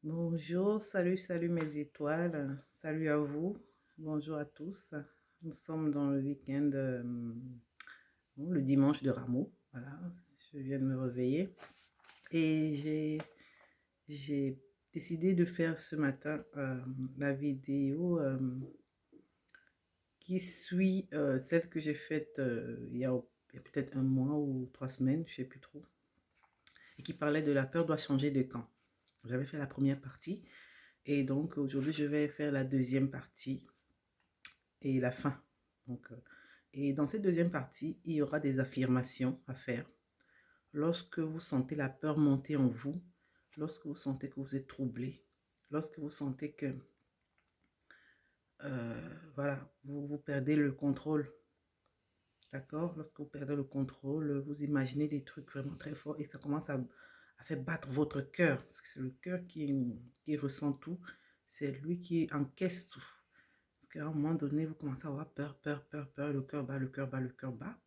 Bonjour, salut mes étoiles, salut à vous, bonjour à tous. Nous sommes dans le week-end, le dimanche de Rameau, voilà, je viens de me réveiller et j'ai décidé de faire ce matin la vidéo qui suit celle que j'ai faite il y a peut-être un mois ou 3 semaines, je ne sais plus trop, et qui parlait de la peur doit changer de camp. J'avais fait la première partie. Et donc, aujourd'hui, je vais faire la deuxième partie et la fin. Donc, et dans cette deuxième partie, il y aura des affirmations à faire. Lorsque vous sentez la peur monter en vous, lorsque vous sentez que vous êtes troublé, lorsque vous sentez que, voilà, vous perdez le contrôle, d'accord? Lorsque vous perdez le contrôle, vous imaginez des trucs vraiment très forts et ça commence à faire battre votre cœur, parce que c'est le cœur qui ressent tout, c'est lui qui encaisse tout. Parce qu'à un moment donné, vous commencez à avoir peur, peur, peur, peur, le cœur bat, le cœur bat, le cœur bat.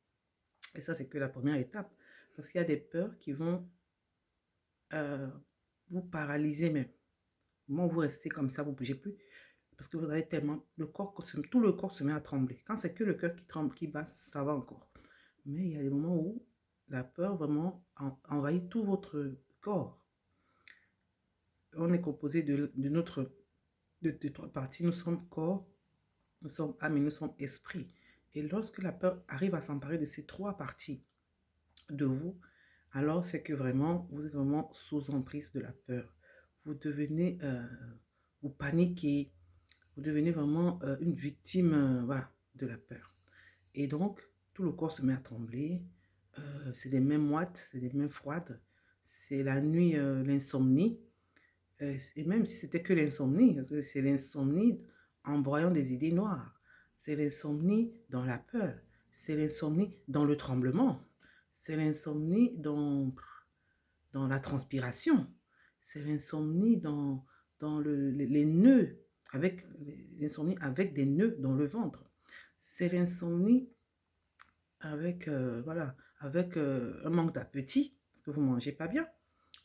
Et ça, c'est que la première étape. Parce qu'il y a des peurs qui vont euh, vous paralyser même. Au moment où vous restez comme ça, vous ne bougez plus. Parce que vous avez tellement... tout le corps se met à trembler. Quand c'est que le cœur qui tremble, qui bat, ça va encore. Mais il y a des moments où la peur vraiment envahit tout votre corps. On est composé de trois parties. Nous sommes corps, nous sommes âme et nous sommes esprit. Et lorsque la peur arrive à s'emparer de ces trois parties de vous, alors c'est que vraiment, vous êtes vraiment sous emprise de la peur. Vous devenez, vous paniquez, vous devenez vraiment une victime voilà, de la peur. Et donc, tout le corps se met à trembler. C'est des mains moites, c'est des mains froides. C'est la nuit, l'insomnie. Et même si c'était que l'insomnie, c'est l'insomnie en broyant des idées noires. C'est l'insomnie dans la peur. C'est l'insomnie dans le tremblement. C'est l'insomnie dans la transpiration. C'est l'insomnie dans les nœuds, avec l'insomnie avec des nœuds dans le ventre. C'est l'insomnie avec, voilà, avec un manque d'appétit, parce que vous ne mangez pas bien.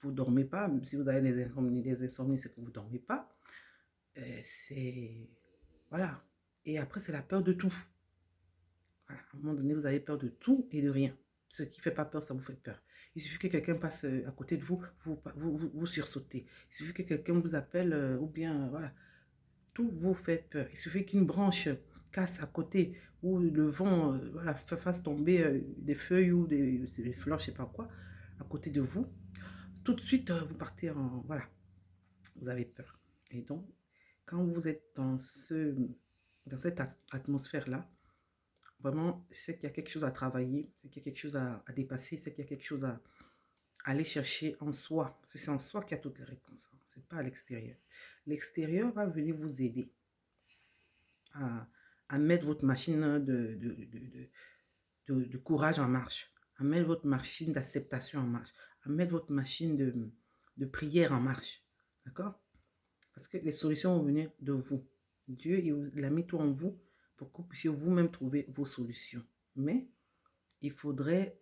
Vous ne dormez pas. Si vous avez des insomnies, c'est que vous ne dormez pas. C'est... Voilà. Et après, c'est la peur de tout. Voilà. À un moment donné, vous avez peur de tout et de rien. Ce qui ne fait pas peur, ça vous fait peur. Il suffit que quelqu'un passe à côté de vous, vous sursautez. Il suffit que quelqu'un vous appelle ou bien, voilà. Tout vous fait peur. Il suffit qu'une branche casse à côté ou le vent voilà, fasse tomber des feuilles ou des fleurs, je ne sais pas quoi, à côté de vous. Tout de suite, vous partez en... Voilà, vous avez peur. Et donc, quand vous êtes dans cette atmosphère-là, vraiment, c'est qu'il y a quelque chose à travailler, c'est qu'il y a quelque chose à dépasser, c'est qu'il y a quelque chose à aller chercher en soi. Parce que c'est en soi qu'il y a toutes les réponses. Hein. Ce n'est pas à l'extérieur. L'extérieur va venir vous aider à mettre votre machine de courage en marche, à mettre votre machine d'acceptation en marche, à mettre votre machine de prière en marche. D'accord? Parce que les solutions vont venir de vous. Dieu, il a mis tout en vous pour que vous puissiez vous-même trouver vos solutions. Mais il faudrait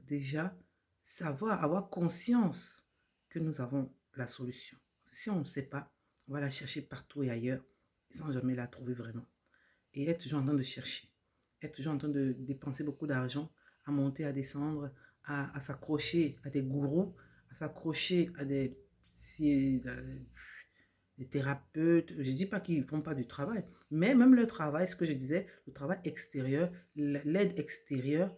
déjà savoir, avoir conscience que nous avons la solution. Parce que si on ne sait pas, on va la chercher partout et ailleurs sans jamais la trouver vraiment. Et être toujours en train de chercher, être toujours en train de dépenser beaucoup d'argent, à monter, à descendre, à s'accrocher à des gourous, à s'accrocher à des thérapeutes. Je ne dis pas qu'ils ne font pas du travail, mais même le travail, ce que je disais, le travail extérieur, l'aide extérieure,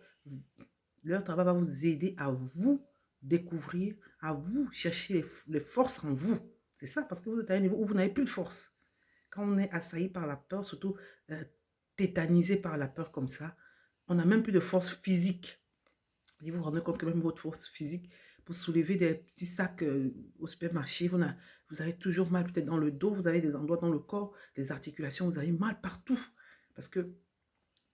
leur travail va vous aider à vous découvrir, à vous chercher les forces en vous. C'est ça, parce que vous êtes à un niveau où vous n'avez plus de force. Quand on est assailli par la peur, surtout tétanisé par la peur comme ça, on n'a même plus de force physique. Vous vous rendez compte que même votre force physique, pour soulever des petits sacs au supermarché, vous avez toujours mal peut-être dans le dos, vous avez des endroits dans le corps, les articulations, vous avez mal partout. Parce que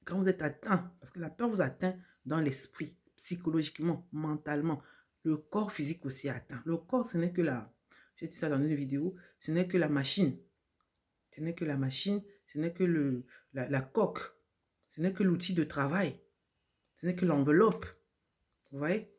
quand vous êtes atteint, parce que la peur vous atteint dans l'esprit, psychologiquement, mentalement, le corps physique aussi est atteint. Le corps, ce n'est que j'ai dit ça dans une vidéo, ce n'est que la machine. Ce n'est que la machine, ce n'est que la coque, ce n'est que l'outil de travail, ce n'est que l'enveloppe. Vous voyez,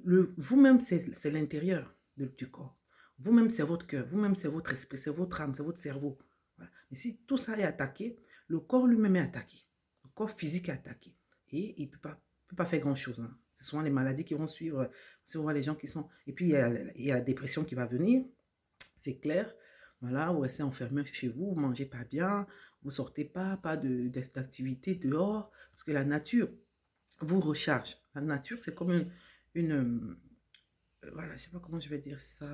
Vous-même, c'est l'intérieur du corps. Vous-même, c'est votre cœur. Vous-même, c'est votre esprit, c'est votre âme, c'est votre cerveau. Voilà. Mais si tout ça est attaqué, le corps lui-même est attaqué. Le corps physique est attaqué. Et il ne peut pas faire grand-chose. Hein. C'est souvent les maladies qui vont suivre. Si on voit les gens qui sont... Et puis, il y a la dépression qui va venir. C'est clair. Voilà, vous restez enfermé chez vous, vous ne mangez pas bien, vous ne sortez pas d'activité dehors. Parce que la nature vous recharge. La nature, c'est comme voilà, je ne sais pas comment je vais dire ça.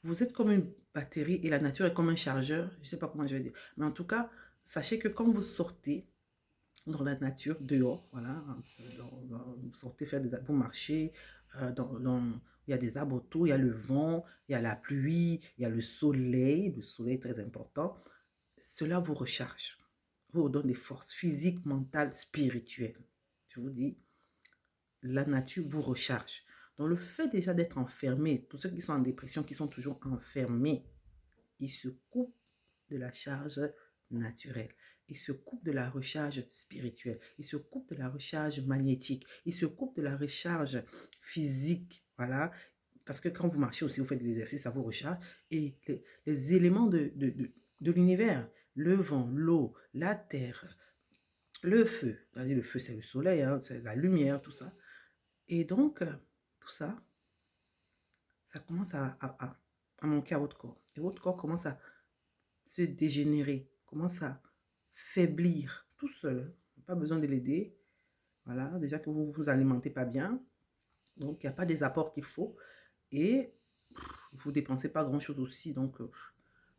Vous êtes comme une batterie et la nature est comme un chargeur. Je ne sais pas comment je vais dire. Mais en tout cas, sachez que quand vous sortez dans la nature, dehors, voilà, vous sortez faire vous marchez, il y a des arbres autour, il y a le vent, il y a la pluie, il y a le soleil est très important. Cela vous recharge, vous donne des forces physiques, mentales, spirituelles. Je vous dis, la nature vous recharge. Donc le fait déjà d'être enfermé, pour ceux qui sont en dépression, qui sont toujours enfermés, ils se coupent de la charge naturelle. Ils se coupent de la recharge spirituelle. Ils se coupent de la recharge magnétique. Ils se coupent de la recharge physique. Voilà. Parce que quand vous marchez aussi, vous faites de l'exercice, ça vous recharge. Et les éléments de l'univers, le vent, l'eau, la terre, le feu. Le feu, c'est le soleil, hein, c'est la lumière, tout ça. Et donc, tout ça, ça commence à manquer à votre corps. Et votre corps commence à se dégénérer, commence à faiblir tout seul. Pas besoin de l'aider. Voilà, déjà que vous ne vous alimentez pas bien. Donc, il n'y a pas des apports qu'il faut. Et vous ne dépensez pas grand-chose aussi. Donc,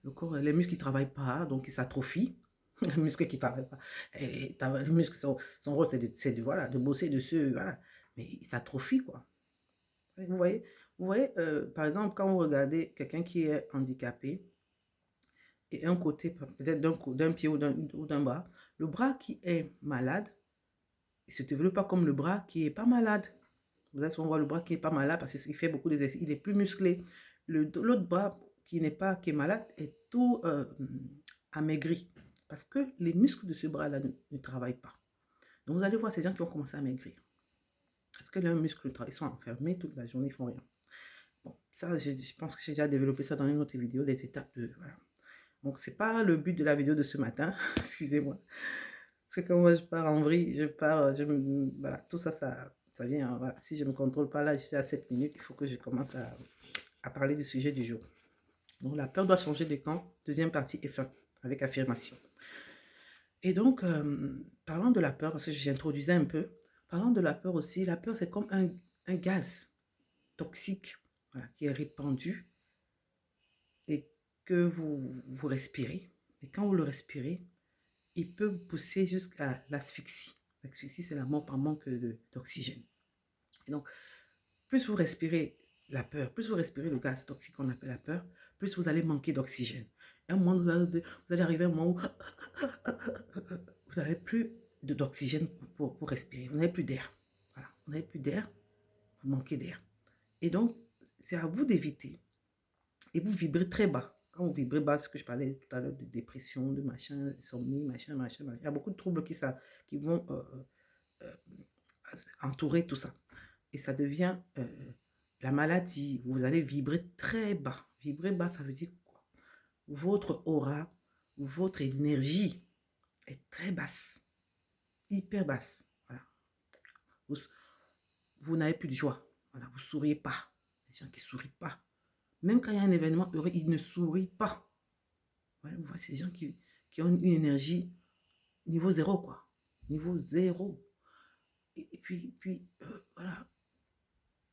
le corps, les muscles ne travaillent pas, donc ils s'atrophient. Les muscles qui ne travaillent pas. Et les muscles, son rôle, c'est voilà, de bosser dessus. Voilà. Mais ils s'atrophient, quoi. Vous voyez, par exemple, quand vous regardez quelqu'un qui est handicapé, et un côté, peut-être d'un pied ou d'un bras, le bras qui est malade, il ne se développe pas comme le bras qui n'est pas malade. Vous savez, on voit le bras qui n'est pas malade parce qu'il fait beaucoup d'exercices, il est plus musclé. L'autre bras qui est malade est tout amaigri parce que les muscles de ce bras-là ne travaillent pas. Donc vous allez voir ces gens qui vont commencer à maigrir. Parce que leurs muscles, ils sont enfermés toute la journée, ils ne font rien. Bon, ça, je pense que j'ai déjà développé ça dans une autre vidéo, les étapes de... Voilà. Donc, ce n'est pas le but de la vidéo de ce matin, excusez-moi. Parce que quand moi je pars en vrille, voilà, tout ça, ça vient, voilà. Si je ne me contrôle pas là, je suis à 7 minutes, il faut que je commence à parler du sujet du jour. Donc, la peur doit changer de camp, deuxième partie et fin, avec affirmation. Et donc, parlant de la peur, parce que j'introduisais un peu, parlant de la peur aussi, la peur c'est comme un gaz toxique, voilà, qui est répandu et que vous respirez. Et quand vous le respirez, il peut pousser jusqu'à l'asphyxie. L'asphyxie, c'est la mort par manque d'oxygène. Et donc, plus vous respirez la peur, plus vous respirez le gaz toxique qu'on appelle la peur, plus vous allez manquer d'oxygène. À un moment, vous allez arriver à un moment où vous n'avez plus d'oxygène pour respirer. Vous n'avez plus d'air. Voilà. Vous n'avez plus d'air, vous manquez d'air. Et donc, c'est à vous d'éviter. Et vous vibrez très bas. Quand vous vibrez bas, ce que je parlais tout à l'heure de dépression, de machin, insomnie, machin. Il y a beaucoup de troubles qui vont entourer tout ça. Et ça devient la maladie. Vous allez vibrer très bas. Vibrer bas, ça veut dire quoi? Votre aura, votre énergie est très basse. Hyper basse. Voilà. Vous n'avez plus de joie. Voilà. Vous ne souriez pas. Les gens qui ne sourient pas. Même quand il y a un événement heureux, ils ne sourient pas. Voilà, vous voyez ces gens qui ont une énergie niveau zéro, quoi. Niveau zéro. Et puis voilà.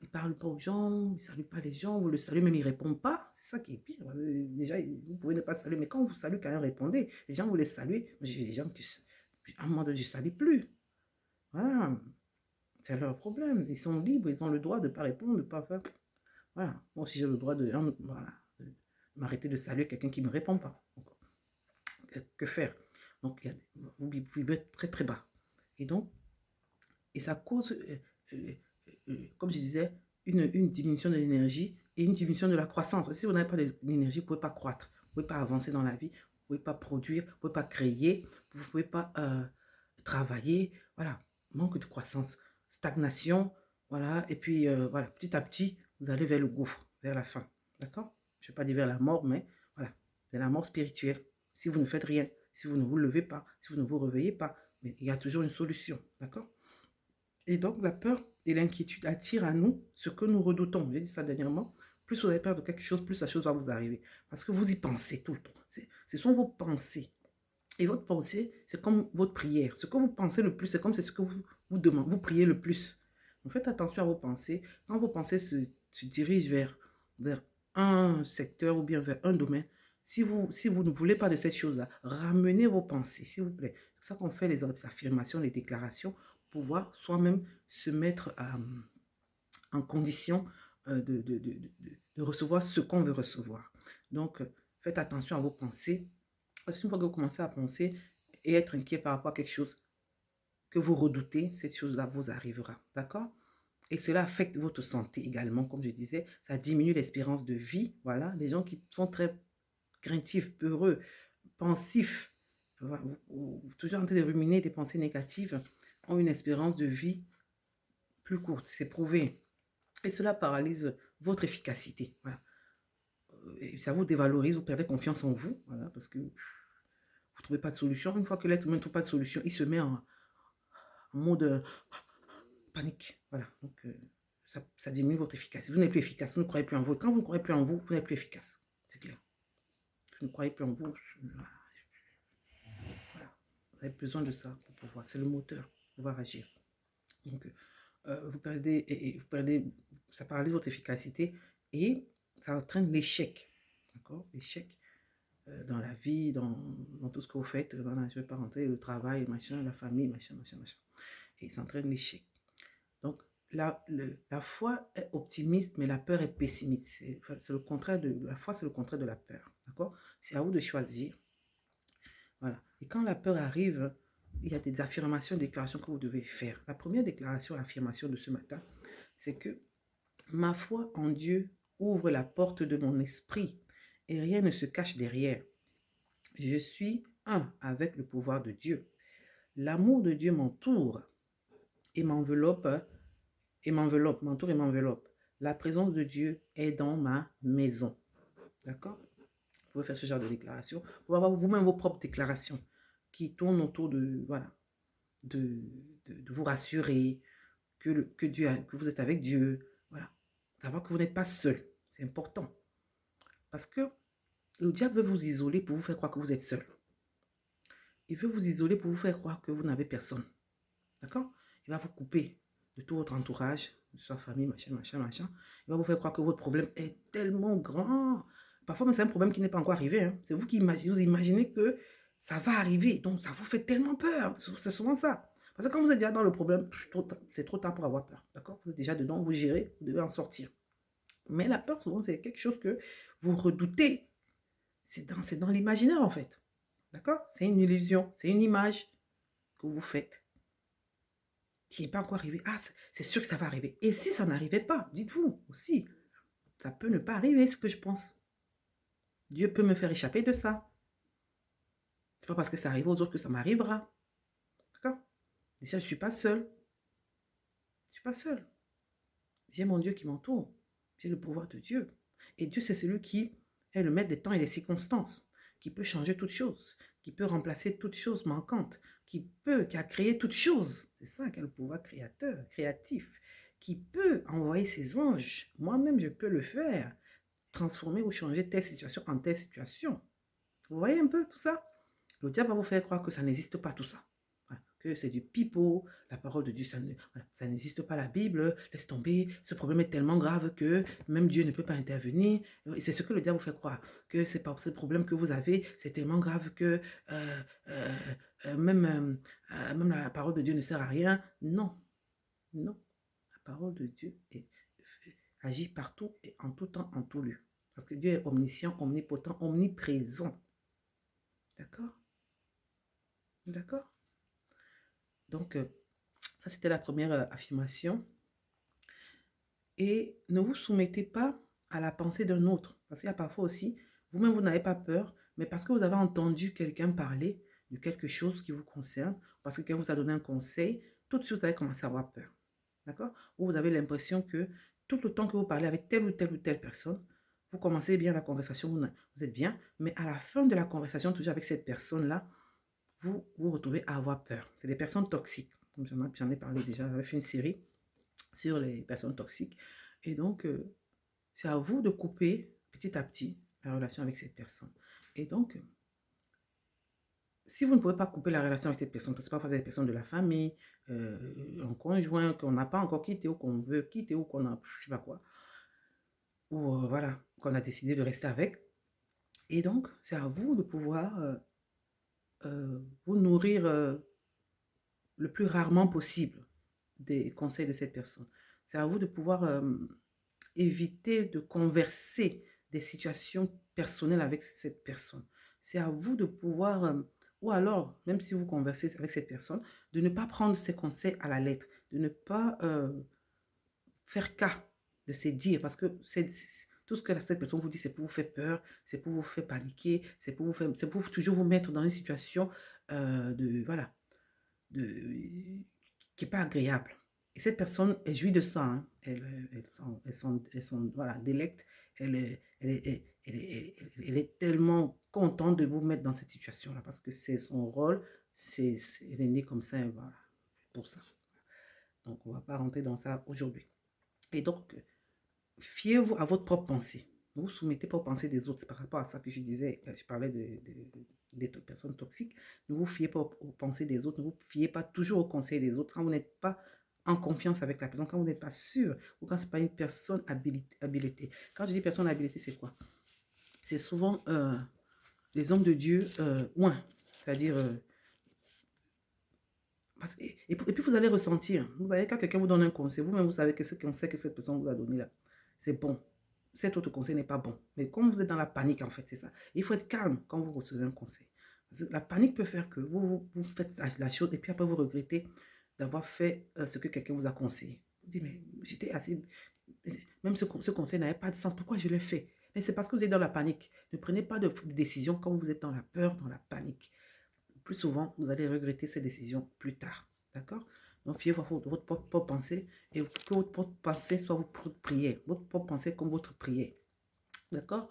Ils ne parlent pas aux gens, ils ne saluent pas les gens, vous le saluez, même ils ne répondent pas. C'est ça qui est pire. Déjà, vous pouvez ne pas saluer, mais quand vous saluez, quand même répondez. Les gens, vous les saluez. J'ai des gens qui, à un moment donné, je ne salue plus. Voilà. C'est leur problème. Ils sont libres, ils ont le droit de ne pas répondre, de ne pas faire. Voilà. Moi aussi, j'ai le droit de m'arrêter de saluer quelqu'un qui ne me répond pas. Donc, que faire? Donc, vous vibrez très, très bas. Et donc, ça cause, comme je disais, une diminution de l'énergie et une diminution de la croissance. Si vous n'avez pas d'énergie, vous ne pouvez pas croître. Vous ne pouvez pas avancer dans la vie. Vous ne pouvez pas produire. Vous ne pouvez pas créer. Vous ne pouvez pas travailler. Voilà. Manque de croissance. Stagnation. Voilà, et puis voilà, petit à petit, vous allez vers le gouffre, vers la fin. D'accord? Je ne vais pas dire vers la mort, mais voilà, vers la mort spirituelle. Si vous ne faites rien, si vous ne vous levez pas, si vous ne vous réveillez pas, mais il y a toujours une solution. D'accord? Et donc, la peur et l'inquiétude attirent à nous ce que nous redoutons. J'ai dit ça dernièrement. Plus vous avez peur de quelque chose, plus la chose va vous arriver. Parce que vous y pensez tout le temps. Ce sont vos pensées. Et votre pensée, c'est comme votre prière. Ce que vous pensez le plus, c'est comme c'est ce que vous demandez, vous priez le plus. Donc faites attention à vos pensées. Quand vos pensées se dirigent vers un secteur ou bien vers un domaine, si vous ne voulez pas de cette chose-là, ramenez vos pensées, s'il vous plaît. C'est pour ça qu'on fait les affirmations, les déclarations, pour pouvoir soi-même se mettre en condition de recevoir ce qu'on veut recevoir. Donc, faites attention à vos pensées. Parce qu'une fois que vous commencez à penser et être inquiet par rapport à quelque chose que vous redoutez, cette chose-là vous arrivera. D'accord? Et cela affecte votre santé également, comme je disais. Ça diminue l'espérance de vie. Voilà, les gens qui sont très craintifs, peureux, pensifs, toujours en train de ruminer des pensées négatives, ont une espérance de vie plus courte. C'est prouvé. Et cela paralyse votre efficacité. Voilà. Et ça vous dévalorise, vous perdez confiance en vous. Voilà, parce que vous ne trouvez pas de solution. Une fois que l'être humain ne trouve pas de solution, il se met en mode panique. Voilà. Donc, ça diminue votre efficacité. Vous n'êtes plus efficace. Vous ne croyez plus en vous. Et quand vous ne croyez plus en vous, vous n'êtes plus efficace. C'est clair. Vous ne croyez plus en vous. Voilà. Vous avez besoin de ça pour pouvoir. C'est le moteur pour pouvoir agir. Donc, vous perdez, ça paralyse votre efficacité et ça entraîne l'échec. D'accord? L'échec dans la vie, dans tout ce que vous faites. Voilà, je ne vais pas rentrer, le travail, machin, la famille, machin. Et ça entraîne l'échec. Donc, la foi est optimiste, mais la peur est pessimiste. C'est le contraire de la foi, c'est le contraire de la peur. D'accord? C'est à vous de choisir. Voilà. Et quand la peur arrive, il y a des affirmations, des déclarations que vous devez faire. La première déclaration, affirmation de ce matin, c'est que ma foi en Dieu ouvre la porte de mon esprit et rien ne se cache derrière. Je suis un avec le pouvoir de Dieu. L'amour de Dieu m'entoure et m'entoure et m'enveloppe. La présence de Dieu est dans ma maison. D'accord? Vous pouvez faire ce genre de déclaration. Vous pouvez avoir vous-même vos propres déclarations qui tournent autour de, voilà, de vous rassurer que vous êtes avec Dieu. Voilà. Savoir que vous n'êtes pas seul. C'est important. Parce que le diable veut vous isoler pour vous faire croire que vous êtes seul. Il veut vous isoler pour vous faire croire que vous n'avez personne. D'accord? Il va vous couper de tout votre entourage, de sa famille, machin. Il va vous faire croire que votre problème est tellement grand. Parfois, c'est un problème qui n'est pas encore arrivé. Hein. C'est vous qui imaginez, vous imaginez que ça va arriver. Donc, ça vous fait tellement peur. C'est souvent ça. Parce que quand vous êtes déjà dans le problème, c'est trop tard pour avoir peur. D'accord? Vous êtes déjà dedans, vous gérez, vous devez en sortir. Mais la peur, souvent, c'est quelque chose que vous redoutez. C'est dans l'imaginaire, en fait. D'accord? C'est une illusion, c'est une image que vous faites qui n'est pas encore arrivé. Ah, c'est sûr que ça va arriver. Et si ça n'arrivait pas, dites-vous aussi, ça peut ne pas arriver, ce que je pense. Dieu peut me faire échapper de ça. C'est pas parce que ça arrive aux autres que ça m'arrivera. D'accord? Déjà, je ne suis pas seule. Je ne suis pas seule. J'ai mon Dieu qui m'entoure. J'ai le pouvoir de Dieu. Et Dieu, c'est celui qui est le maître des temps et des circonstances, qui peut changer toutes choses, qui peut remplacer toutes choses manquantes, qui a créé toutes choses. C'est ça qui a le pouvoir créateur, créatif, qui peut envoyer ses anges. Moi-même, je peux le faire. Transformer ou changer telle situation en telle situation. Vous voyez un peu tout ça? Le diable va vous faire croire que ça n'existe pas tout ça. Voilà. Que c'est du pipeau, la parole de Dieu, ça n'existe pas, la Bible, laisse tomber, ce problème est tellement grave que même Dieu ne peut pas intervenir. Et c'est ce que le diable vous fait croire, que c'est pas ce problème que vous avez, c'est tellement grave que même la parole de Dieu ne sert à rien. Non, non, la parole de Dieu agit partout et en tout temps, en tout lieu. Parce que Dieu est omniscient, omnipotent, omniprésent. D'accord? D'accord? Donc, ça, c'était la première affirmation. Et ne vous soumettez pas à la pensée d'un autre. Parce qu'il y a parfois aussi, vous-même, vous n'avez pas peur, mais parce que vous avez entendu quelqu'un parler de quelque chose qui vous concerne, parce que quelqu'un vous a donné un conseil, tout de suite, vous allez commencer à avoir peur. d'accord? Vous avez l'impression que tout le temps que vous parlez avec telle ou telle personne, vous commencez bien la conversation, vous êtes bien, mais à la fin de la conversation, toujours avec cette personne-là, vous vous retrouvez à avoir peur. C'est des personnes toxiques. Comme j'en ai parlé déjà, j'avais fait une série sur les personnes toxiques. Et donc, c'est à vous de couper petit à petit la relation avec cette personne. Et donc, si vous ne pouvez pas couper la relation avec cette personne, parce que parfois c'est des personnes de la famille, un conjoint qu'on n'a pas encore quitté ou qu'on veut quitter ou qu'on a, je sais pas quoi, ou voilà, qu'on a décidé de rester avec. Et donc, c'est à vous de pouvoir vous nourrir le plus rarement possible des conseils de cette personne. C'est à vous de pouvoir éviter de converser des situations personnelles avec cette personne. C'est à vous de pouvoir, ou alors, même si vous conversez avec cette personne, de ne pas prendre ses conseils à la lettre, de ne pas faire cas de ses dires, parce que tout ce que cette personne vous dit, c'est pour vous faire peur, c'est pour vous faire paniquer, c'est pour toujours vous mettre dans une situation voilà, qui n'est pas agréable. Et cette personne, elle jouit de ça. Hein. Elles sont voilà, délectes. Elle est tellement contente de vous mettre dans cette situation-là parce que c'est son rôle. Elle est née comme ça. Voilà, pour ça. Donc, on ne va pas rentrer dans ça aujourd'hui. Et donc, fiez-vous à votre propre pensée. Ne vous soumettez pas aux pensées des autres. C'est par rapport à ça que je disais, je parlais des personnes toxiques. Ne vous fiez pas aux pensées des autres. Ne vous fiez pas toujours aux conseils des autres. Quand vous n'êtes pas en confiance avec la personne, quand vous n'êtes pas sûr, ou quand ce n'est pas une personne habilitée. Quand je dis personne habilitée, c'est quoi? C'est souvent les hommes de Dieu, c'est-à-dire... et puis vous allez ressentir, vous allez, quand quelqu'un vous donne un conseil, vous-même vous savez que ce conseil que cette personne vous a donné là, c'est bon. Cet autre conseil n'est pas bon. Mais comme vous êtes dans la panique, en fait, c'est ça. Il faut être calme quand vous recevez un conseil. Parce que la panique peut faire que vous faites la chose et puis après vous regrettez d'avoir fait ce que quelqu'un vous a conseillé. Vous dites, mais j'étais assez... Même ce conseil n'avait pas de sens. Pourquoi je l'ai fait? Mais c'est parce que vous êtes dans la panique. Ne prenez pas de décision quand vous êtes dans la peur, dans la panique. Plus souvent, vous allez regretter ces décisions plus tard. D'accord? Donc, fiez-vous de votre propre pensée et que votre propre pensée soit votre propre prière. Votre propre pensée comme votre prière. D'accord?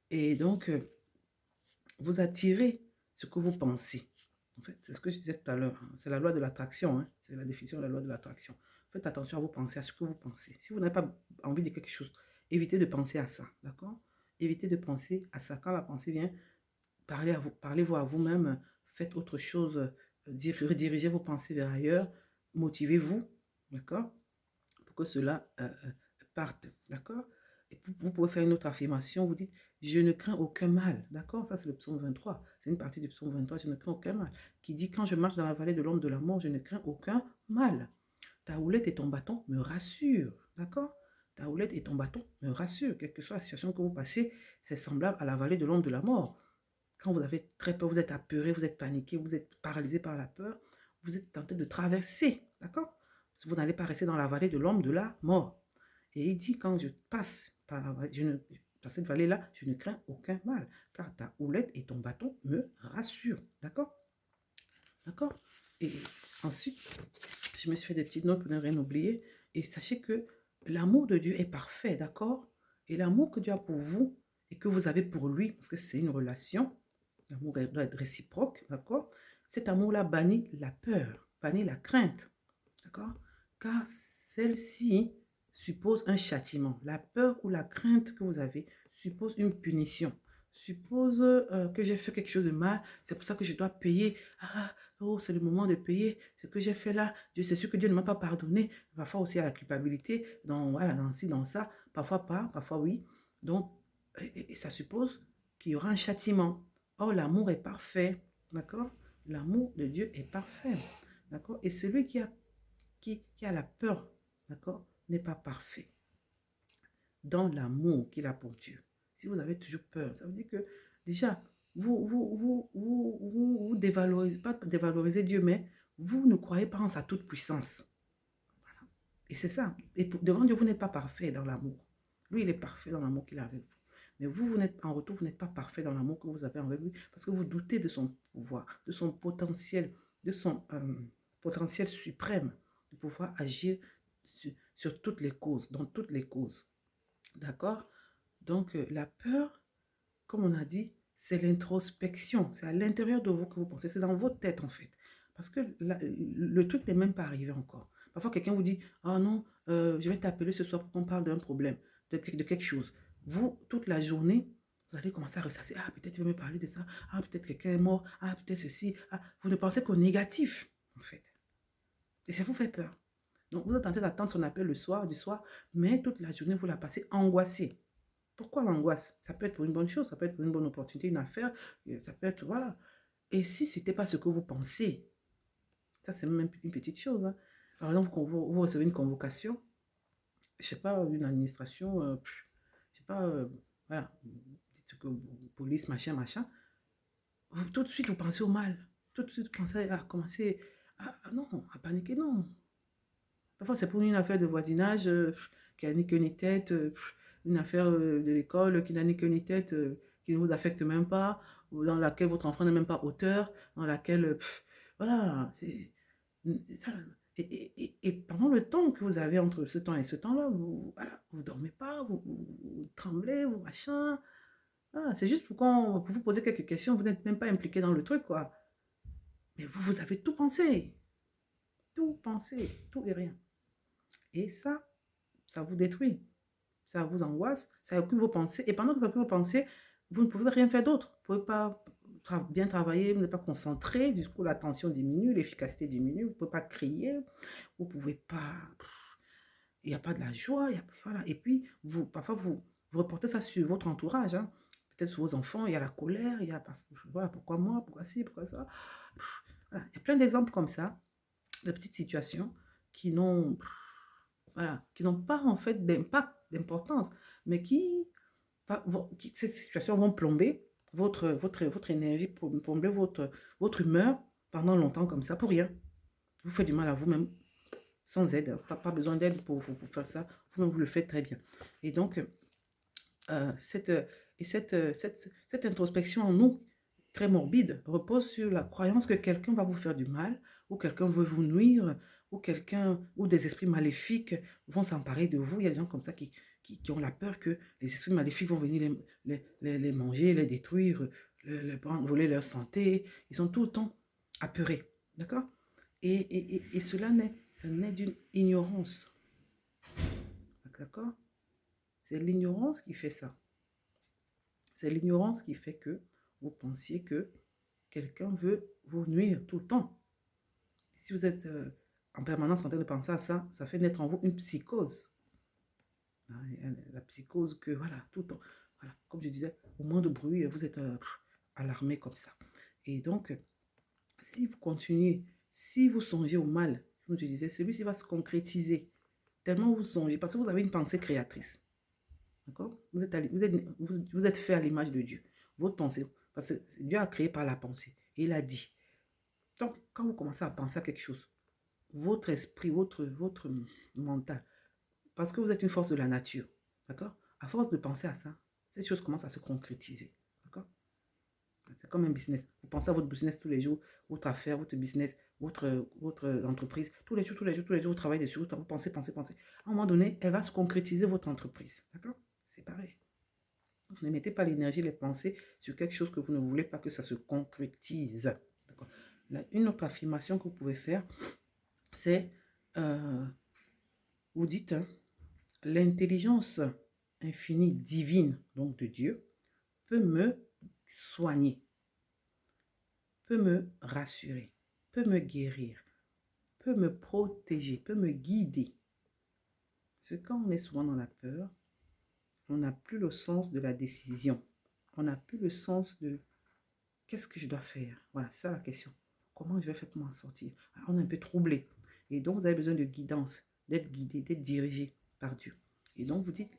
Et donc, vous attirez ce que vous pensez. En fait, c'est ce que je disais tout à l'heure. C'est la loi de l'attraction. Hein? C'est la définition de la loi de l'attraction. Faites attention à vos pensées, à ce que vous pensez. Si vous n'avez pas envie de quelque chose, évitez de penser à ça. D'accord? Évitez de penser à ça. Quand la pensée vient, parlez-vous à vous-même, faites autre chose, redirigez vos pensées vers ailleurs, motivez-vous, d'accord, pour que cela parte, d'accord. Et vous pouvez faire une autre affirmation, vous dites, je ne crains aucun mal, d'accord, ça c'est le psaume 23, c'est une partie du psaume 23, je ne crains aucun mal, qui dit, quand je marche dans la vallée de l'ombre de la mort, je ne crains aucun mal. Ta houlette et ton bâton me rassurent, d'accord. Ta houlette et ton bâton me rassurent, quelle que soit la situation que vous passez, c'est semblable à la vallée de l'ombre de la mort. Quand vous avez très peur, vous êtes apeuré, vous êtes paniqué, vous êtes paralysé par la peur, vous êtes tenté de traverser, d'accord? Vous n'allez pas rester dans la vallée de l'homme de la mort. Et il dit, quand je passe par cette vallée-là, je ne crains aucun mal, car ta houlette et ton bâton me rassurent, d'accord? D'accord? Et ensuite, je me suis fait des petites notes pour ne rien oublier. Et sachez que l'amour de Dieu est parfait, d'accord? Et l'amour que Dieu a pour vous et que vous avez pour lui, parce que c'est une relation, l'amour doit être réciproque, d'accord? Cet amour-là bannit la peur, bannit la crainte, d'accord? Car celle-ci suppose un châtiment. La peur ou la crainte que vous avez suppose une punition. Suppose que j'ai fait quelque chose de mal, c'est pour ça que je dois payer. Ah, oh, c'est le moment de payer. Ce que j'ai fait là, c'est sûr que Dieu ne m'a pas pardonné. Parfois aussi à la culpabilité, voilà, dans ci, dans ça. Parfois pas, parfois oui. Donc, et ça suppose qu'il y aura un châtiment. Or, l'amour est parfait, d'accord? L'amour de Dieu est parfait, d'accord? Et celui qui a la peur, d'accord, n'est pas parfait dans l'amour qu'il a pour Dieu. Si vous avez toujours peur, ça veut dire que déjà, vous dévalorisez, pas dévaloriser Dieu, mais vous ne croyez pas en sa toute puissance. Voilà. Et c'est ça. Et devant Dieu, vous n'êtes pas parfait dans l'amour. Lui, il est parfait dans l'amour qu'il a avec vous. Mais vous n'êtes en retour, vous n'êtes pas parfait dans l'amour que vous avez avec lui parce que vous doutez de son pouvoir, de son potentiel suprême de pouvoir agir sur toutes les causes, dans toutes les causes. D'accord? Donc, la peur, comme on a dit, c'est l'introspection. C'est à l'intérieur de vous que vous pensez. C'est dans votre tête, en fait. Parce que le truc n'est même pas arrivé encore. Parfois, quelqu'un vous dit, ah non, je vais t'appeler ce soir pour qu'on parle d'un problème, de quelque chose. Vous, toute la journée, vous allez commencer à ressasser. Ah, peut-être il va me parler de ça. Ah, peut-être quelqu'un est mort. Ah, peut-être ceci. Ah, vous ne pensez qu'au négatif, en fait. Et ça vous fait peur. Donc, vous êtes en train d'attendre son appel le soir, du soir, mais toute la journée, vous la passez angoissée. Pourquoi l'angoisse? Ça peut être pour une bonne chose, ça peut être pour une bonne opportunité, une affaire, ça peut être, voilà. Et si ce n'était pas ce que vous pensez, ça c'est même une petite chose. Hein. Par exemple, quand vous recevez une convocation, je ne sais pas, une administration, je ne sais pas, voilà, dites que police, machin, machin, tout de suite vous pensez au mal. Tout de suite vous pensez à commencer, non, à paniquer, non. Parfois, c'est pour une affaire de voisinage qui n'a ni queue ni tête, une affaire de l'école qui n'a ni queue ni tête, qui ne vous affecte même pas, ou dans laquelle votre enfant n'est même pas auteur, dans laquelle, voilà, c'est ça. Et pendant le temps que vous avez entre ce temps et ce temps-là, vous voilà, vous dormez pas, vous tremblez, vous machin. Voilà, c'est juste pour vous poser quelques questions, vous n'êtes même pas impliqué dans le truc, quoi. Mais vous avez tout pensé, tout et rien. Et ça vous détruit, ça vous angoisse, ça occupe vos pensées. Et pendant que ça occupe vos pensées, vous ne pouvez rien faire d'autre. Vous ne pouvez pas bien travailler, vous n'êtes pas concentré, du coup l'attention diminue, l'efficacité diminue, vous ne pouvez pas crier, vous ne pouvez pas... Il n'y a pas de la joie, voilà. Et puis, parfois, vous reportez ça sur votre entourage, hein. Peut-être sur vos enfants, il y a la colère, il y a voilà, pourquoi moi, pourquoi ci, pourquoi ça. Voilà. Il y a plein d'exemples comme ça, de petites situations qui n'ont... Voilà, qui n'ont pas en fait d'impact, d'importance, mais ces situations vont plomber votre énergie, plomber votre humeur pendant longtemps comme ça, pour rien. Vous faites du mal à vous-même, sans aide, pas besoin d'aide pour faire ça, vous-même vous le faites très bien. Et donc, cette introspection en nous, très morbide, repose sur la croyance que quelqu'un va vous faire du mal, ou quelqu'un veut vous nuire, ou des esprits maléfiques vont s'emparer de vous. Il y a des gens comme ça qui ont la peur que les esprits maléfiques vont venir les manger, les détruire, voler leur santé. Ils sont tout le temps apeurés. D'accord? Et cela naît d'une ignorance. D'accord? C'est l'ignorance qui fait ça. C'est l'ignorance qui fait que vous pensiez que quelqu'un veut vous nuire tout le temps. Si vous êtes en permanence en train de penser à ça, ça fait naître en vous une psychose. La psychose que, voilà, tout le temps, voilà, comme je disais, au moins de bruit, vous êtes alarmé comme ça. Et donc, si vous continuez, si vous songez au mal, comme je disais, celui-ci va se concrétiser. Tellement vous songez, parce que vous avez une pensée créatrice. D'accord? Vous êtes fait à l'image de Dieu. Votre pensée, parce que Dieu a créé par la pensée. Et il a dit. Donc, quand vous commencez à penser à quelque chose, votre esprit, votre mental, parce que vous êtes une force de la nature, d'accord? À force de penser à ça, cette chose commence à se concrétiser, d'accord? C'est comme un business. Vous pensez à votre business tous les jours, votre affaire, votre business, votre entreprise, tous les jours, vous travaillez dessus, vous pensez. À un moment donné, elle va se concrétiser, votre entreprise, d'accord? C'est pareil. Ne mettez pas l'énergie, les pensées sur quelque chose que vous ne voulez pas que ça se concrétise, d'accord? Une autre affirmation que vous pouvez faire, c'est, vous dites, hein, l'intelligence infinie, divine, donc de Dieu, peut me soigner, peut me rassurer, peut me guérir, peut me protéger, peut me guider. Parce que quand on est souvent dans la peur, on n'a plus le sens de la décision. On n'a plus le sens de qu'est-ce que je dois faire. Voilà, c'est ça la question. Comment je vais faire pour m'en sortir? Alors, on est un peu troublé. Et donc, vous avez besoin de guidance, d'être guidé, d'être dirigé par Dieu. Et donc, vous dites,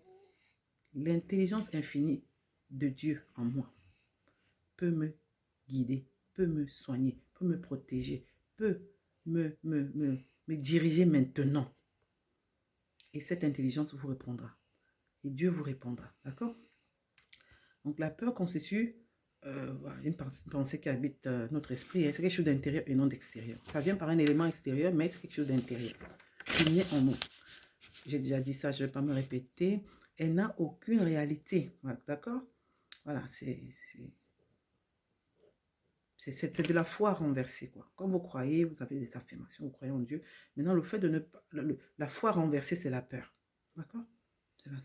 l'intelligence infinie de Dieu en moi peut me guider, peut me soigner, peut me protéger, peut me diriger maintenant. Et cette intelligence vous répondra. Et Dieu vous répondra. D'accord? Donc, la peur constitue une pensée qui habite notre esprit. Hein. C'est quelque chose d'intérieur et non d'extérieur. Ça vient par un élément extérieur, mais c'est quelque chose d'intérieur. qui naît en nous. J'ai déjà dit ça, je ne vais pas me répéter. Elle n'a aucune réalité. D'accord? Voilà, c'est de la foi renversée, quoi. Quand vous croyez, vous avez des affirmations, vous croyez en Dieu. Maintenant, le fait de ne pas... la foi renversée, c'est la peur. D'accord? Voilà.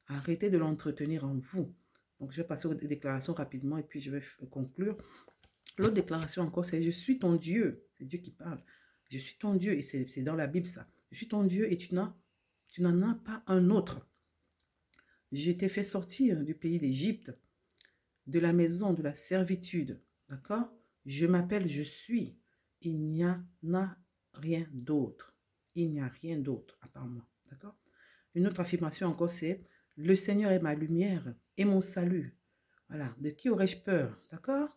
Arrêtez de l'entretenir en vous. Donc, je vais passer aux déclarations rapidement et puis je vais conclure. L'autre déclaration encore, c'est « Je suis ton Dieu ». C'est Dieu qui parle. « Je suis ton Dieu » et c'est dans la Bible, ça. « Je suis ton Dieu et tu n'en as pas un autre. Je t'ai fait sortir du pays d'Égypte, de la maison de la servitude. » D'accord? Je m'appelle je suis. Il n'y en a rien d'autre. Il n'y a rien d'autre à part moi. D'accord? Une autre affirmation encore, c'est le Seigneur est ma lumière et mon salut. Voilà. De qui aurais-je peur? D'accord?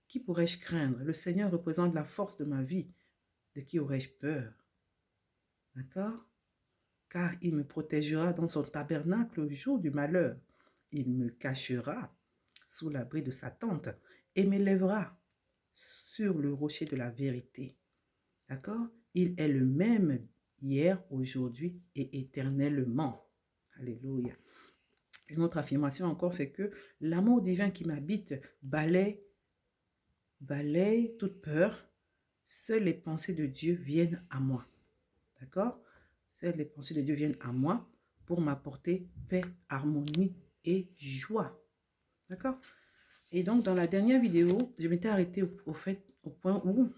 Qui pourrais-je craindre? Le Seigneur représente la force de ma vie. De qui aurais-je peur? D'accord? Car il me protégera dans son tabernacle au jour du malheur. Il me cachera sous l'abri de sa tente et m'élèvera sur le rocher de la vérité. D'accord? Il est le même hier, aujourd'hui et éternellement. Alléluia. Une autre affirmation encore, c'est que l'amour divin qui m'habite balaye toute peur. Seules les pensées de Dieu viennent à moi. D'accord? Seules les pensées de Dieu viennent à moi pour m'apporter paix, harmonie et joie. D'accord? Et donc, dans la dernière vidéo, je m'étais arrêtée au point où,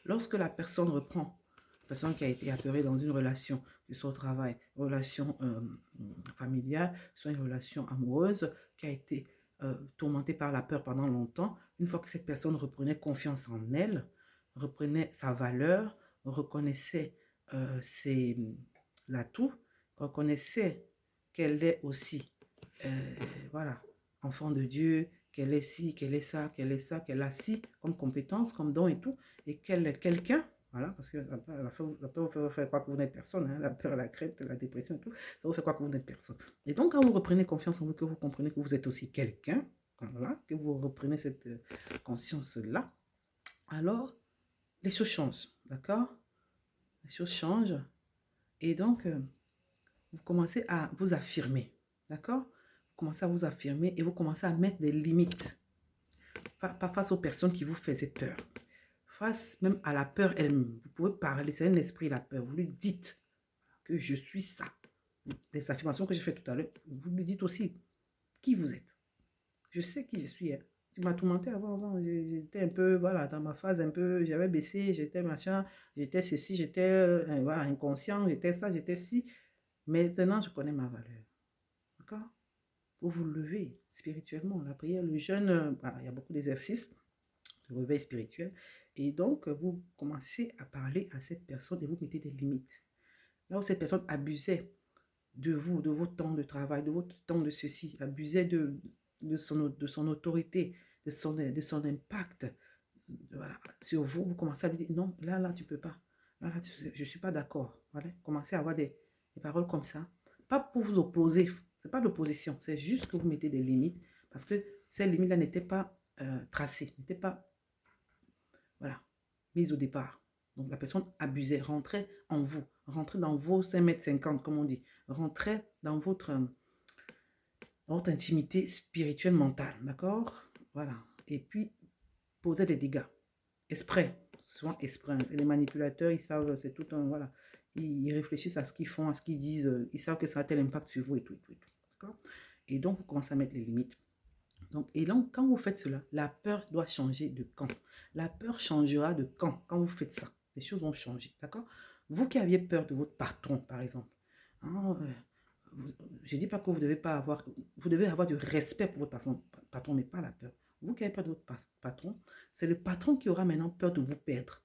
lorsque la personne reprend, la personne qui a été apeurée dans une relation, que ce soit au travail, relation familiale, soit une relation amoureuse, qui a été tourmentée par la peur pendant longtemps, une fois que cette personne reprenait confiance en elle, reprenait sa valeur, reconnaissait ses atouts, reconnaissait qu'elle est aussi, voilà, enfant de Dieu, qu'elle est ci, qu'elle est ça, qu'elle a ci comme compétence, comme don et tout, et qu'elle est quelqu'un, voilà, parce que la peur vous fait croire que vous n'êtes personne, hein, la peur, la crainte, la dépression et tout, ça vous fait croire que vous n'êtes personne. Et donc, quand vous reprenez confiance en vous, que vous comprenez que vous êtes aussi quelqu'un, voilà, que vous reprenez cette conscience-là, alors, les choses changent, d'accord? Les choses changent, et donc, vous commencez à vous affirmer, d'accord? Vous commencez à vous affirmer et vous commencez à mettre des limites. Pas face aux personnes qui vous faisaient peur. Face même à la peur elle-même. Vous pouvez parler, c'est un esprit, la peur. Vous lui dites que je suis ça. Des affirmations que j'ai fait tout à l'heure. Vous lui dites aussi qui vous êtes. Je sais qui je suis. Hein. Tu m'as tourmenté avant. J'étais un peu, voilà, dans ma phase un peu, j'avais baissé, j'étais machin, j'étais ceci, j'étais voilà, inconscient, j'étais ça, j'étais ci. Maintenant, je connais ma valeur. D'accord? Pour vous lever spirituellement. La prière, le jeûne, voilà, il y a beaucoup d'exercices de réveil spirituel. Et donc, vous commencez à parler à cette personne et vous mettez des limites. Là où cette personne abusait de vous, de votre temps de travail, de votre temps de ceci, abusait de son autorité, de son impact voilà, sur vous, vous commencez à lui dire non, là, tu ne peux pas. Là, je ne suis pas d'accord. Voilà. Commencez à avoir des paroles comme ça. Pas pour vous opposer, ce n'est pas l'opposition, c'est juste que vous mettez des limites parce que ces limites-là n'étaient pas tracées, n'étaient pas voilà, mises au départ. Donc la personne abusait, rentrait en vous, rentrait dans vos 5,50 m comme on dit, rentrait dans votre intimité spirituelle, mentale, d'accord? Voilà. Et puis, posait des dégâts. Exprès, souvent exprès. Et les manipulateurs, ils savent, c'est tout un, voilà. Ils réfléchissent à ce qu'ils font, à ce qu'ils disent. Ils savent que ça a tel impact sur vous et tout, et tout, et tout. D'accord? Et donc, vous commencez à mettre les limites. Donc, et donc, quand vous faites cela, la peur doit changer de camp. La peur changera de camp quand vous faites ça. Les choses vont changer, d'accord? Vous qui aviez peur de votre patron, par exemple, hein, je ne dis pas que vous devez avoir du respect pour votre patron, mais pas la peur. Vous qui avez peur de votre patron, c'est le patron qui aura maintenant peur de vous perdre.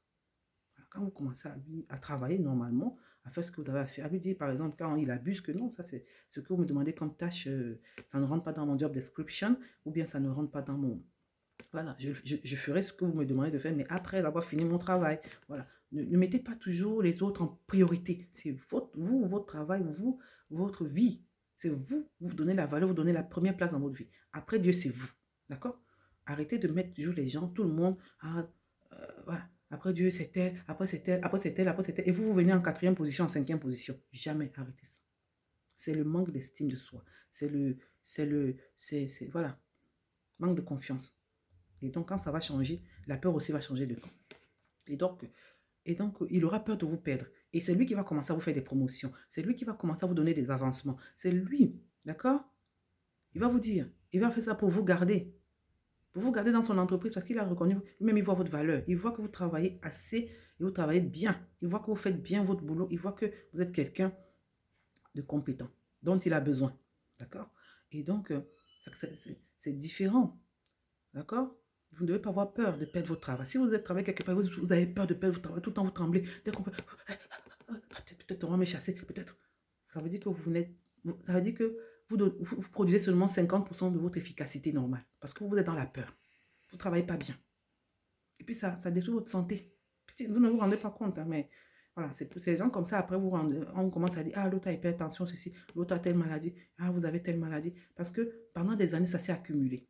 Quand vous commencez à travailler normalement, à faire ce que vous avez à faire, à lui dire par exemple quand il abuse que non, ça c'est ce que vous me demandez comme tâche, ça ne rentre pas dans mon job description ou bien ça ne rentre pas dans mon... Voilà, je ferai ce que vous me demandez de faire, mais après avoir fini mon travail. Voilà, ne mettez pas toujours les autres en priorité. C'est votre travail, votre vie. C'est vous donnez la valeur, vous donnez la première place dans votre vie. Après Dieu, c'est vous. D'accord? Arrêtez de mettre toujours les gens, tout le monde, voilà. Après Dieu, c'est elle, après c'est elle, après c'est elle, après c'est elle. Et vous, vous venez en quatrième position, en cinquième position. Jamais arrêtez ça. C'est le manque d'estime de soi. Voilà, manque de confiance. Et donc, quand ça va changer, la peur aussi va changer de camp. Et donc, il aura peur de vous perdre. Et c'est lui qui va commencer à vous faire des promotions. C'est lui qui va commencer à vous donner des avancements. C'est lui, d'accord? Il va vous dire, il va faire ça pour vous garder. Pour vous garder dans son entreprise parce qu'il a reconnu, lui-même il voit votre valeur. Il voit que vous travaillez assez et vous travaillez bien. Il voit que vous faites bien votre boulot. Il voit que vous êtes quelqu'un de compétent dont il a besoin. D'accord? Et donc, c'est différent. D'accord? Vous ne devez pas avoir peur de perdre votre travail. Si vous êtes travaillé quelque part, vous avez peur de perdre votre travail, tout le temps vous tremblez. Dès qu'on peut, peut-être on va me chasser, peut-être. Ça veut dire que ça veut dire que vous produisez seulement 50% de votre efficacité normale. Parce que vous êtes dans la peur. Vous ne travaillez pas bien. Et puis ça détruit votre santé. Vous ne vous rendez pas compte, hein, mais voilà, c'est les gens comme ça, après on commence à dire, ah, l'autre a hypertension, ceci, l'autre a telle maladie, ah, vous avez telle maladie. Parce que pendant des années, ça s'est accumulé.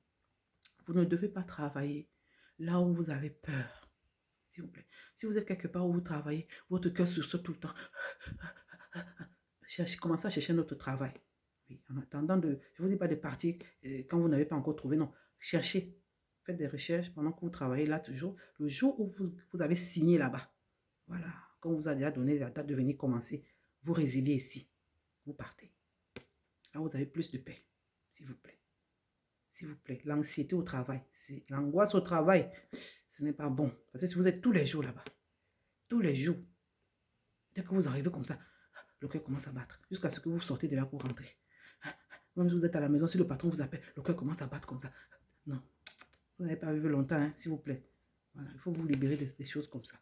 Vous ne devez pas travailler là où vous avez peur, s'il vous plaît. Si vous êtes quelque part où vous travaillez, votre cœur sursaute tout le temps. Commencez à chercher un autre travail. Oui, en attendant je ne vous dis pas de partir quand vous n'avez pas encore trouvé, non. Cherchez, faites des recherches pendant que vous travaillez là toujours. Le jour où vous avez signé là-bas, voilà, quand on vous a déjà donné la date de venir commencer, vous résiliez ici, vous partez. Là, vous avez plus de paix, s'il vous plaît. S'il vous plaît, l'anxiété au travail, l'angoisse au travail, ce n'est pas bon. Parce que si vous êtes tous les jours là-bas, tous les jours, dès que vous arrivez comme ça, le cœur commence à battre, jusqu'à ce que vous sortez de là pour rentrer. Même si vous êtes à la maison, si le patron vous appelle, le cœur commence à battre comme ça. Non, vous n'avez pas vécu longtemps, hein, s'il vous plaît. Voilà, il faut vous libérer des choses comme ça.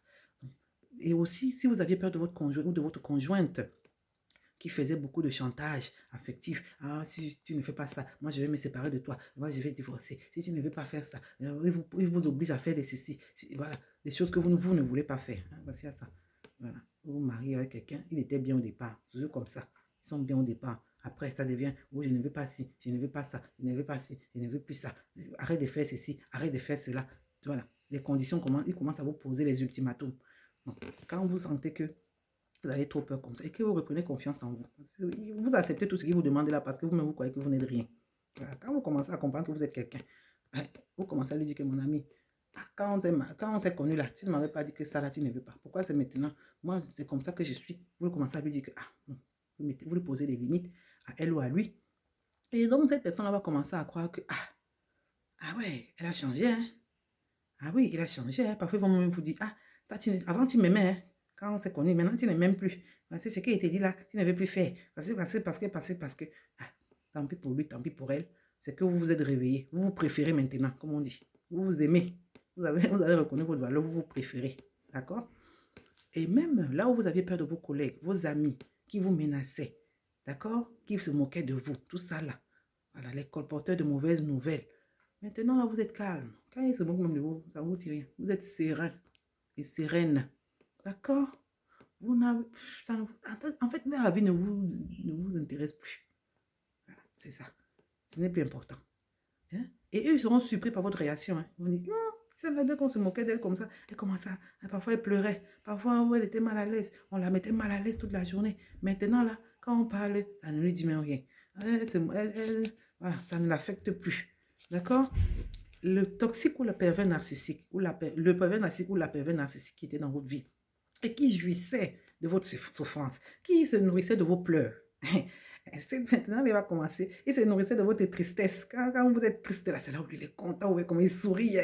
Et aussi, si vous aviez peur de votre conjoint ou de votre conjointe, qui faisait beaucoup de chantage affectif. Ah, si tu ne fais pas ça, moi je vais me séparer de toi. Moi je vais divorcer. Si tu ne veux pas faire ça, il vous oblige à faire des ceci. Voilà, des choses que vous ne voulez pas faire. Hein, voici à ça. Voilà. Vous vous mariez avec quelqu'un, il était bien au départ. Toujours comme ça. Ils sont bien au départ. Après, ça devient, oh, je ne veux pas ci, je ne veux pas ça, je ne veux pas ci, je ne veux plus ça. Arrête de faire ceci, arrête de faire cela. Voilà. Les conditions, ils commencent à vous poser les ultimatums. Donc, quand vous sentez que vous avez trop peur comme ça et que vous reprenez confiance en vous. Vous acceptez tout ce qu'il vous demande là parce que vous-même vous croyez que vous n'êtes rien. Voilà. Quand vous commencez à comprendre que vous êtes quelqu'un, vous commencez à lui dire que mon ami, quand on s'est connu là, tu ne m'avais pas dit que ça là, tu ne veux pas. Pourquoi c'est maintenant? Moi, c'est comme ça que je suis. Vous commencez à lui dire que, non, vous lui posez des limites à elle ou à lui. Et donc, cette personne-là va commencer à croire que, ouais, elle a changé, hein. Ah oui, il a changé, hein. Parfois, ils vont même vous dire, avant tu m'aimais, hein. Quand on s'est connu, maintenant tu ne m'aimes plus. C'est ce qui a été dit là, tu ne veux plus faire. Parce que, tant pis pour lui, tant pis pour elle. C'est que vous vous êtes réveillé. Vous vous préférez maintenant, comme on dit. Vous vous aimez. Vous avez reconnu votre valeur, vous vous préférez. D'accord? Et même là où vous aviez peur de vos collègues, vos amis, qui vous menaçaient, d'accord? Qui se moquaient de vous, tout ça là. Voilà, les colporteurs de mauvaises nouvelles. Maintenant, là, vous êtes calme. Quand ils se moquent même de vous, ça ne vous dit rien. Vous êtes serein et sereine. D'accord? En fait, la vie ne vous intéresse plus. Voilà, c'est ça. Ce n'est plus important. Hein? Et eux, ils seront surpris par votre réaction. Hein? Ils vont dire, c'est là, dès qu'on se moquait d'elle comme ça, elle commençait à... Parfois, elle pleurait. Parfois, elle était mal à l'aise. On la mettait mal à l'aise toute la journée. Maintenant, là, quand on parle, ça ne lui dit même rien. Voilà, ça ne l'affecte plus. D'accord? Le toxique ou le pervers narcissique, le pervers narcissique ou la pervers narcissique qui était dans votre vie et qui jouissait de votre souffrance, qui se nourrissait de vos pleurs. Maintenant, il va commencer. Il se nourrissait de votre tristesse. Quand vous êtes triste, là, c'est là où il est content, vous voyez comment il sourit,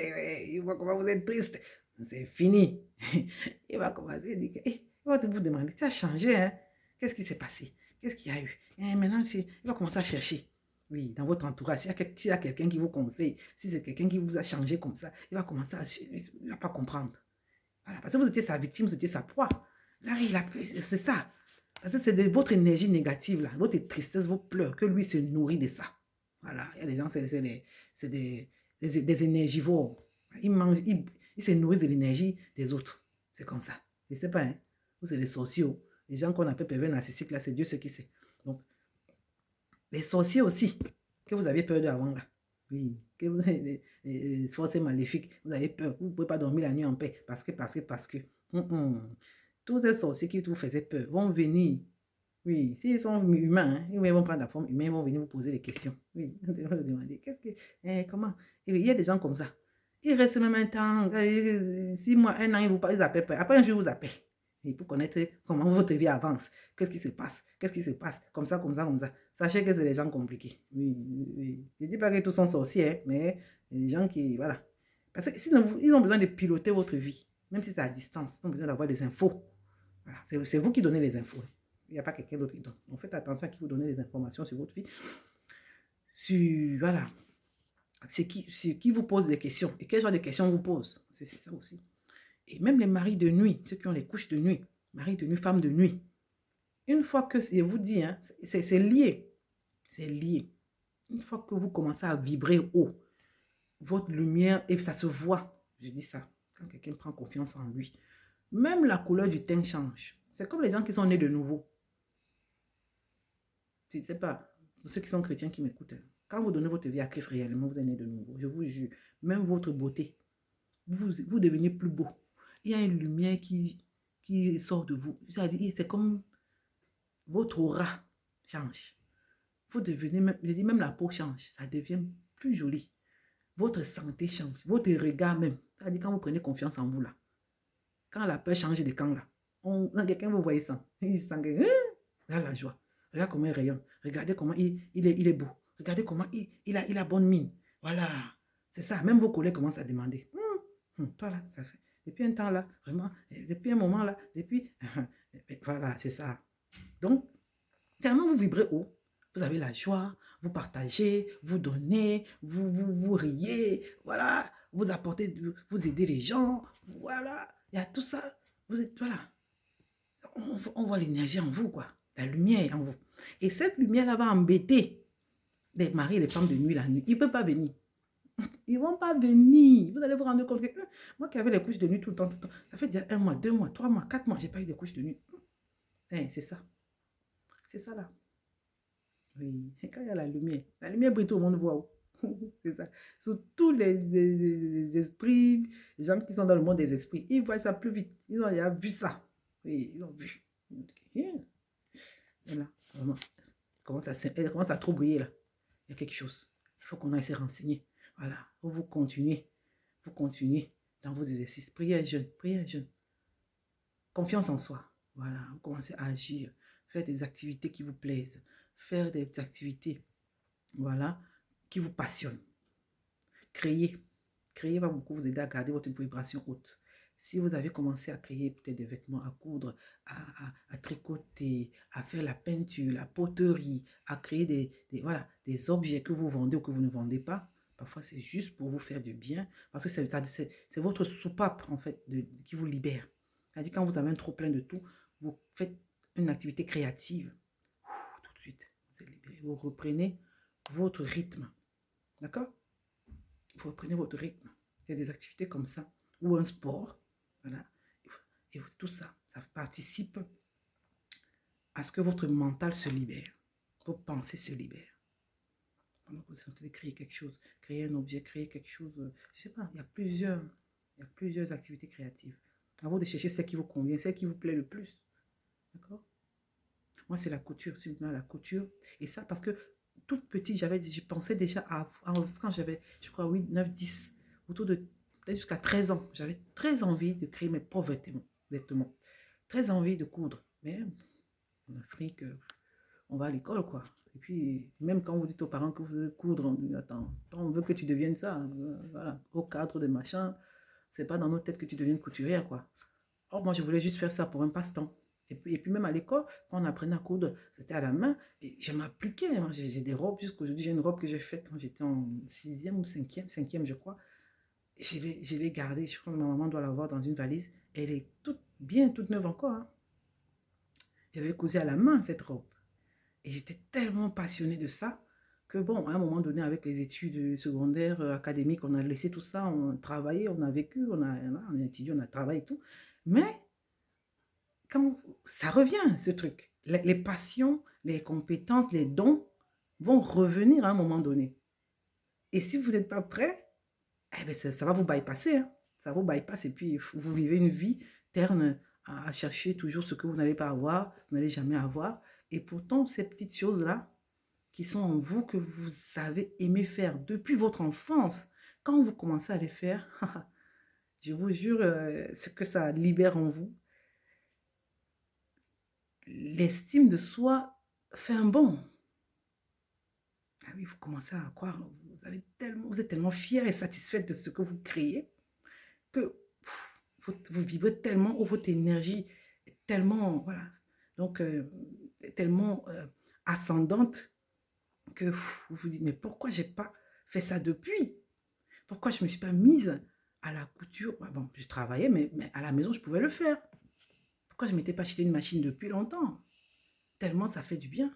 il voit comment vous êtes triste. C'est fini. Il va commencer à dire, il va vous demander, tu as changé, hein? Qu'est-ce qui s'est passé? Qu'est-ce qu'il y a eu? Et maintenant, il va commencer à chercher. Oui, dans votre entourage, s'il y a quelqu'un qui vous conseille, si c'est quelqu'un qui vous a changé comme ça, il va commencer à... Il ne va pas comprendre. Voilà, parce que vous étiez sa victime, vous étiez sa proie. Là, c'est ça. Parce que c'est de votre énergie négative, là, votre tristesse, vos pleurs, que lui se nourrit de ça. Voilà, il y a des gens, c'est des énergivores. Ils mangent, ils se nourrissent de l'énergie des autres. C'est comme ça. Je ne sais pas, hein. Vous, c'est les sociaux. Les gens qu'on appelle pervers narcissiques, là, c'est Dieu ce qui sait. Donc, les sorciers aussi, que vous aviez peur d'eux avant, là. Oui, que vous avez des forces maléfiques, vous avez peur, vous ne pouvez pas dormir la nuit en paix, parce que. Tous ces sorciers qui vous faisaient peur vont venir. Oui, s'ils sont humains, hein, ils vont prendre la forme humaine, ils vont venir vous poser des questions. Oui, ils vont vous demander, comment? Et il y a des gens comme ça. Ils restent même un temps, 6 mois, un an, ils appellent peur. Après un jour, ils vous appellent. Et pour connaître comment votre vie avance, qu'est-ce qui se passe, comme ça, comme ça, comme ça. Sachez que c'est des gens compliqués. Oui, oui. Je ne dis pas que tous sont sorciers, hein, mais il y a des gens qui, voilà. Parce que sinon, ils ont besoin de piloter votre vie, même si c'est à distance. Ils ont besoin d'avoir des infos. Voilà, c'est vous qui donnez les infos. Il n'y a pas quelqu'un d'autre qui donne. Donc faites attention à qui vous donnez des informations sur votre vie. Voilà. C'est qui vous pose des questions. Et quel genre de questions vous pose. C'est ça aussi. Et même les maris de nuit, ceux qui ont les couches de nuit, maris de nuit, femmes de nuit. Une fois que, je vous dis, hein, c'est lié. C'est lié. Une fois que vous commencez à vibrer haut, votre lumière, et ça se voit. Je dis ça. Quand quelqu'un prend confiance en lui. Même la couleur du teint change. C'est comme les gens qui sont nés de nouveau. Je ne sais pas, pour ceux qui sont chrétiens qui m'écoutent, quand vous donnez votre vie à Christ réellement, vous êtes né de nouveau. Je vous jure, même votre beauté, vous devenez plus beau. Il y a une lumière qui sort de vous. C'est comme votre aura change. Vous devenez, je dis même la peau change, ça devient plus joli. Votre santé change, votre regard même. C'est-à-dire quand vous prenez confiance en vous là, quand la peur change de camp là, quelqu'un vous voyez ça, il sent que, là, la joie. Regarde comment il rayonne. Regardez comment il est beau. Regardez comment il a bonne mine. Voilà. C'est ça. Même vos collègues commencent à demander. Toi là, ça fait. Depuis un temps là, vraiment, depuis un moment là, depuis. Voilà, c'est ça. Donc, tellement vous vibrez haut, vous avez la joie, vous partagez, vous donnez, vous riez, voilà, vous apportez, vous aidez les gens, voilà, il y a tout ça. Vous êtes, voilà. On voit l'énergie en vous, quoi. La lumière en vous. Et cette lumière-là va embêter les maris et les femmes de nuit la nuit. Ils ne peuvent pas venir. Ils ne vont pas venir. Vous allez vous rendre compte que moi qui avais les couches de nuit tout le temps, ça fait déjà 1 mois, 2 mois, 3 mois, 4 mois, je n'ai pas eu de couches de nuit. C'est ça. C'est ça là. Oui, quand il y a la lumière brille, tout le monde voit. C'est ça. Surtout les esprits, les gens qui sont dans le monde des esprits, ils voient ça plus vite. Ils ont déjà vu ça. Oui, ils ont vu. Et là, vraiment, elle commence à trop briller là. Il y a quelque chose. Il faut qu'on aille se renseigner. Voilà. Vous continuez. Vous continuez dans vos exercices. Priez un jeûne. Priez un jeûne. Confiance en soi. Voilà. Vous commencez à agir. Faire des activités qui vous plaisent. Faire des activités, voilà, qui vous passionnent. Créer. Créer va beaucoup vous aider à garder votre vibration haute. Si vous avez commencé à créer peut-être des vêtements, à coudre, à tricoter, à faire la peinture, la poterie, à créer voilà, des objets que vous vendez ou que vous ne vendez pas, parfois c'est juste pour vous faire du bien, parce que c'est votre soupape en fait qui vous libère. C'est-à-dire quand vous avez un trop plein de tout, vous faites une activité créative, tout de suite, vous êtes libéré. Vous reprenez votre rythme. D'accord? Vous reprenez votre rythme. Il y a des activités comme ça, ou un sport. Voilà. Et tout ça, ça participe à ce que votre mental se libère. Vos pensées se libèrent. Pendant que vous êtes en train de créer quelque chose, créer un objet, créer quelque chose, je ne sais pas, il y a plusieurs activités créatives. À vous de chercher celle qui vous convient, celle qui vous plaît le plus. D'accord? Moi, c'est la couture, c'est la couture. Et ça, parce que toute petite, je pensais déjà quand j'avais, je crois, 8, 9, 10, autour de peut-être jusqu'à 13 ans, j'avais très envie de créer mes propres vêtements. Très envie de coudre. Mais en Afrique, on va à l'école, quoi. Et puis, même quand vous dites aux parents que vous voulez coudre, on dit, attends, on veut que tu deviennes ça. Voilà, au cadre de machin, c'est pas dans nos têtes que tu deviennes couturière, quoi. Or, moi, je voulais juste faire ça pour un passe-temps. Et puis même à l'école, quand on apprenait à coudre, c'était à la main. Et je m'appliquais. J'ai des robes, jusqu'aujourd'hui, j'ai une robe que j'ai faite quand j'étais en 6e ou 5e, je crois. Je l'ai gardée, je crois que ma maman doit l'avoir dans une valise. Elle est toute neuve encore. Hein. J'avais cousu à la main cette robe. Et j'étais tellement passionnée de ça que bon, à un moment donné, avec les études secondaires, académiques, on a laissé tout ça, on a travaillé, on a vécu, on a étudié, on a travaillé et tout. Mais quand ça revient, ce truc. Les passions, les compétences, les dons vont revenir à un moment donné. Et si vous n'êtes pas prêt, eh ben ça va vous bypasser. Hein. Ça va vous bypass et puis vous vivez une vie terne à chercher toujours ce que vous n'allez pas avoir, vous n'allez jamais avoir. Et pourtant, ces petites choses-là qui sont en vous, que vous avez aimé faire depuis votre enfance, quand vous commencez à les faire, je vous jure, ce que ça libère en vous, l'estime de soi fait un bond. Ah oui, vous commencez à croire, vous êtes tellement fier et satisfaite de ce que vous créez que vous vibrez tellement, ou votre énergie est tellement, voilà, donc tellement ascendante que vous vous dites, mais pourquoi j'ai pas fait ça depuis? Pourquoi je ne me suis pas mise à la couture? Bon, je travaillais, mais à la maison, je pouvais le faire. Pourquoi je ne m'étais pas acheté une machine depuis longtemps? Tellement ça fait du bien,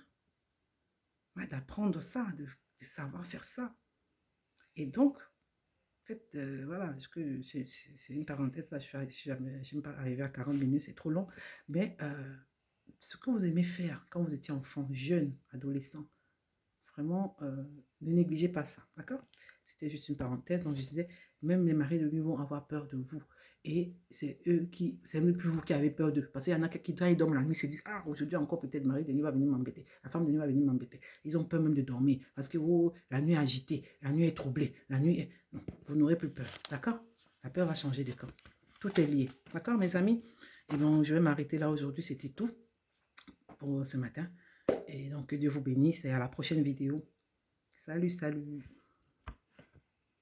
ouais, d'apprendre ça, de savoir faire ça. Et donc, en fait, voilà, c'est une parenthèse, là, je n'aime pas arriver à 40 minutes, c'est trop long. Mais ce que vous aimez faire quand vous étiez enfant, jeune, adolescent, vraiment, ne négligez pas ça, d'accord? C'était juste une parenthèse, donc je disais, même les maris de lui vont avoir peur de vous. Et c'est même plus vous qui avez peur d'eux. Parce qu'il y en a qui, quand ils dorment la nuit, se disent, ah, aujourd'hui encore peut-être, Marie de nuit va venir m'embêter. La femme de nuit va venir m'embêter. Ils ont peur même de dormir. Parce que oh, la nuit est agitée, la nuit est troublée, la nuit est... Non, vous n'aurez plus peur, d'accord? La peur va changer de camp. Tout est lié, d'accord, mes amis? Et bon, je vais m'arrêter là aujourd'hui, c'était tout pour ce matin. Et donc, que Dieu vous bénisse et à la prochaine vidéo. Salut, salut.